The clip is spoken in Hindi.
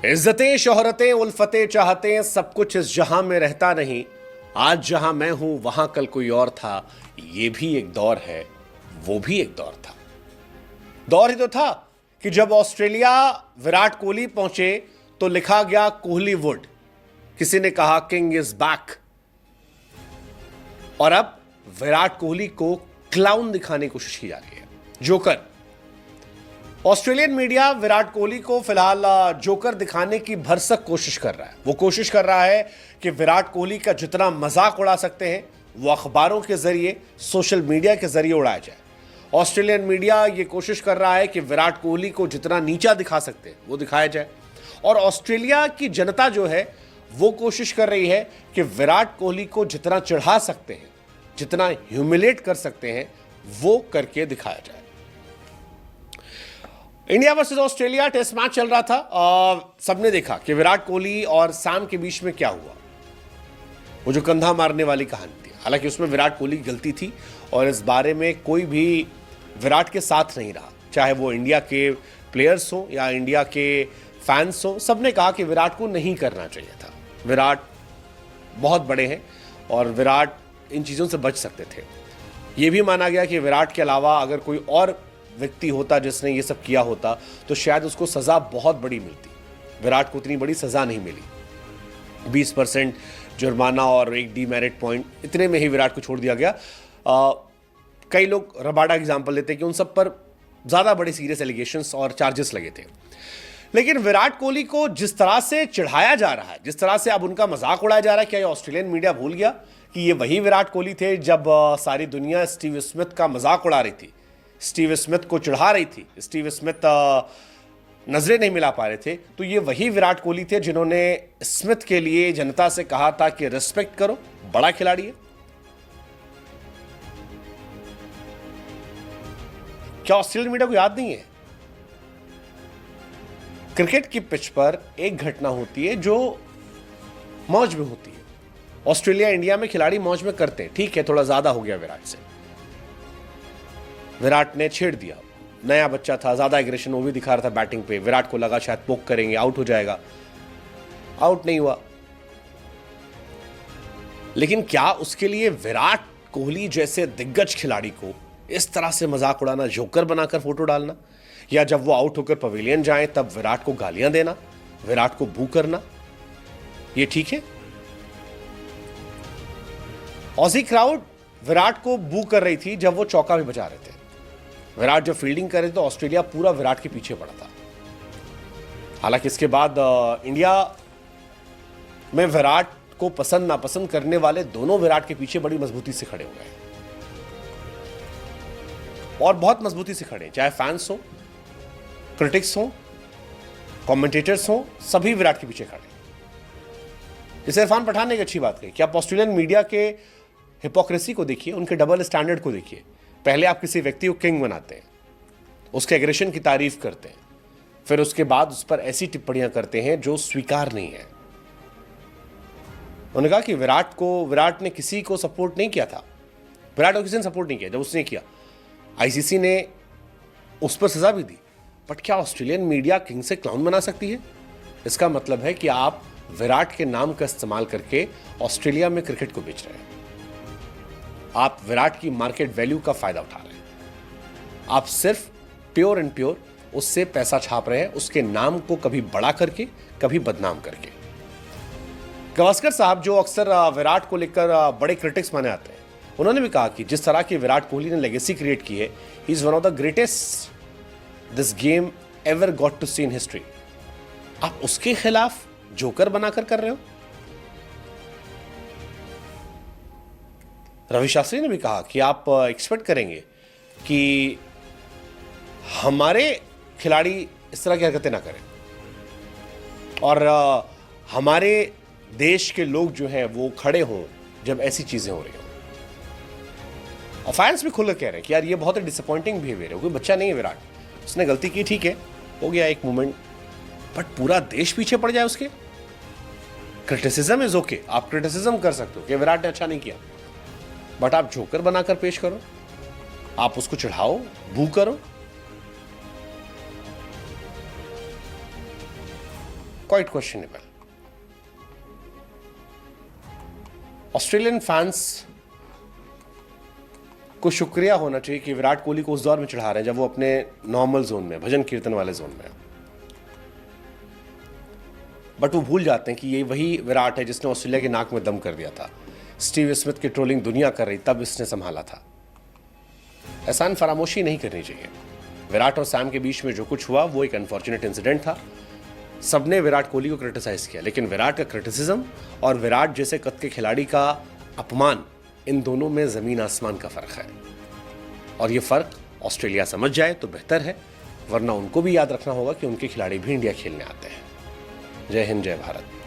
इज्जतें शोहरतें उल्फतें चाहतें सब कुछ इस जहां में रहता नहीं। आज जहां मैं हूं वहां कल कोई और था। ये भी एक दौर है, वो भी एक दौर था। दौर ही तो था कि जब ऑस्ट्रेलिया विराट कोहली पहुंचे तो लिखा गया कोहली वुड। किसी ने कहा किंग इज बैक। और अब विराट कोहली को क्लाउन दिखाने की कोशिश की जा रही है, joker. Australian media Virat Kohli को फिलहाल जोकर दिखाने की भरसक कोशिश कर रहा है। वो कोशिश कर रहा है कि विराट कोहली का जितना मजाक उड़ा सकते हैं वो अखबारों के जरिए, सोशल मीडिया के जरिए उड़ाया जाए। ऑस्ट्रेलियन मीडिया ये कोशिश कर रहा है कि विराट कोहली को जितना नीचा दिखा सकते हैं वो दिखाया जाए। और ऑस्ट्रेलिया की जनता जो है वो कोशिश कर रही है कि विराट कोहली को जितना चढ़ा सकते हैं, जितना ह्यूमिलेट कर सकते हैं, वो करके दिखाया जाए। India versus Australia test match चल रहा था और सबने देखा कि विराट कोहली और सैम के बीच में क्या हुआ। वो जो कंधा मारने वाली कहानी थी, हालांकि उसमें विराट कोहली की गलती थी और इस बारे में कोई भी विराट के साथ नहीं रहा, चाहे वो इंडिया के प्लेयर्स हो या इंडिया के फैंस हो। सबने कहा कि विराट को नहीं करना चाहिए था। विराट बहुत बड़े हैं और विराट इन चीज़ों से बच सकते थे। यह भी माना गया कि विराट के अलावा अगर कोई और व्यक्ति होता जिसने ये सब किया होता तो शायद उसको सज़ा बहुत बड़ी मिलती। विराट को इतनी बड़ी सज़ा नहीं मिली। 20% जुर्माना और 1 डीमेरिट पॉइंट, इतने में ही विराट को छोड़ दिया गया। कई लोग रबाडा एग्जाम्पल लेते हैं कि उन सब पर ज़्यादा बड़े सीरियस एलिगेशंस और चार्जेस लगे थे। लेकिन विराट कोहली को जिस तरह से चिढ़ाया जा रहा है, जिस तरह से अब उनका मजाक उड़ाया जा रहा है, क्या ये ऑस्ट्रेलियन मीडिया भूल गया कि ये वही विराट कोहली थे जब सारी दुनिया स्टीव स्मिथ का मजाक उड़ा रही थी, स्टीव स्मिथ को चिढ़ा रही थी, स्टीव स्मिथ नजरें नहीं मिला पा रहे थे। तो ये वही विराट कोहली थे जिन्होंने स्मिथ के लिए जनता से कहा था कि रिस्पेक्ट करो, बड़ा खिलाड़ी है। क्या ऑस्ट्रेलियन मीडिया को याद नहीं है? क्रिकेट की पिच पर एक घटना होती है जो मौज में होती है। ऑस्ट्रेलिया इंडिया में खिलाड़ी मौज में करते हैं, ठीक है, थोड़ा ज्यादा हो गया विराट से। विराट ने छेड़ दिया, नया बच्चा था, ज्यादा एग्रेशन वो भी दिखा रहा था बैटिंग पे। विराट को लगा शायद पोक करेंगे, आउट हो जाएगा, आउट नहीं हुआ। लेकिन क्या उसके लिए विराट कोहली जैसे दिग्गज खिलाड़ी को इस तरह से मजाक उड़ाना, जोकर बनाकर फोटो डालना, या जब वो आउट होकर पवेलियन जाए तब विराट को गालियां देना, विराट को बू करना, ये ठीक है? ऑजी क्राउड विराट को बू कर रही थी जब वो चौका भी बजा रहे थे। विराट जब फील्डिंग कर रहे थे तो ऑस्ट्रेलिया पूरा विराट के पीछे पड़ा था। हालांकि इसके बाद इंडिया में विराट को पसंद नापसंद करने वाले दोनों विराट के पीछे बड़ी मजबूती से खड़े हो गए और बहुत मजबूती से खड़े, चाहे फैंस हो, क्रिटिक्स हो, कमेंटेटर्स हो, सभी विराट के पीछे खड़े। जैसे इरफान पठान ने एक अच्छी बात कही कि आप ऑस्ट्रेलियन मीडिया के हिपोक्रेसी को देखिए, उनके डबल स्टैंडर्ड को देखिए। पहले आप किसी व्यक्ति को किंग बनाते हैं, उसके एग्रेशन की तारीफ करते हैं, फिर उसके बाद उस पर ऐसी टिप्पणियां करते हैं जो स्वीकार नहीं है। उन्होंने कहा कि विराट ने किसी को सपोर्ट नहीं किया था, विराट को किसी ने सपोर्ट नहीं किया। जब उसने किया, आईसीसी ने उस पर सजा भी दी। बट क्या ऑस्ट्रेलियन मीडिया किंग से क्लाउन बना सकती है? इसका मतलब है कि आप विराट के नाम का इस्तेमाल करके ऑस्ट्रेलिया में क्रिकेट को बेच रहे हैं। आप विराट की मार्केट वैल्यू का फायदा उठा रहे हैं। आप सिर्फ प्योर एंड प्योर उससे पैसा छाप रहे हैं, उसके नाम को कभी बड़ा करके, कभी बदनाम करके। गावस्कर साहब जो अक्सर विराट को लेकर बड़े क्रिटिक्स माने आते हैं, उन्होंने भी कहा कि जिस तरह की विराट कोहली ने लेगेसी क्रिएट की है, he is one of the greatest this game ever got to see in history. आप उसके खिलाफ जोकर बनाकर कर रहे हो। रवि शास्त्री ने भी कहा कि आप एक्सपेक्ट करेंगे कि हमारे खिलाड़ी इस तरह की हरकतें ना करें और हमारे देश के लोग जो हैं वो खड़े हों जब ऐसी चीजें हो रही हों। और फैंस भी खुलकर कह रहे हैं कि यार ये बहुत ही डिसअपॉइंटिंग बिहेवियर है। कोई बच्चा नहीं है विराट, उसने गलती की, ठीक है, हो गया एक मोमेंट, बट पूरा देश पीछे पड़ जाए उसके। क्रिटिसिज्म इज ओके, आप क्रिटिसिज्म कर सकते हो कि विराट ने अच्छा नहीं किया, बट आप जोकर बनाकर पेश करो, आप उसको चढ़ाओ, बू करो। Quite questionable. ऑस्ट्रेलियन फैंस को शुक्रिया होना चाहिए कि विराट कोहली को उस दौर में चढ़ा रहे हैं जब वो अपने नॉर्मल जोन में, भजन कीर्तन वाले जोन में, बट वो भूल जाते हैं कि ये वही विराट है जिसने ऑस्ट्रेलिया के नाक में दम कर दिया था। स्टीव स्मिथ की ट्रोलिंग दुनिया कर रही, तब इसने संभाला था। एहसान फरामोशी नहीं करनी चाहिए। विराट और सैम के बीच में जो कुछ हुआ वो एक अनफॉर्चुनेट इंसिडेंट था। सबने विराट कोहली को क्रिटिसाइज किया, लेकिन विराट का क्रिटिसिज्म और विराट जैसे कद के खिलाड़ी का अपमान, इन दोनों में जमीन आसमान का फर्क है। और ये फर्क ऑस्ट्रेलिया समझ जाए तो बेहतर है, वरना उनको भी याद रखना होगा कि उनके खिलाड़ी भी इंडिया खेलने आते हैं। जय हिंद, जय भारत।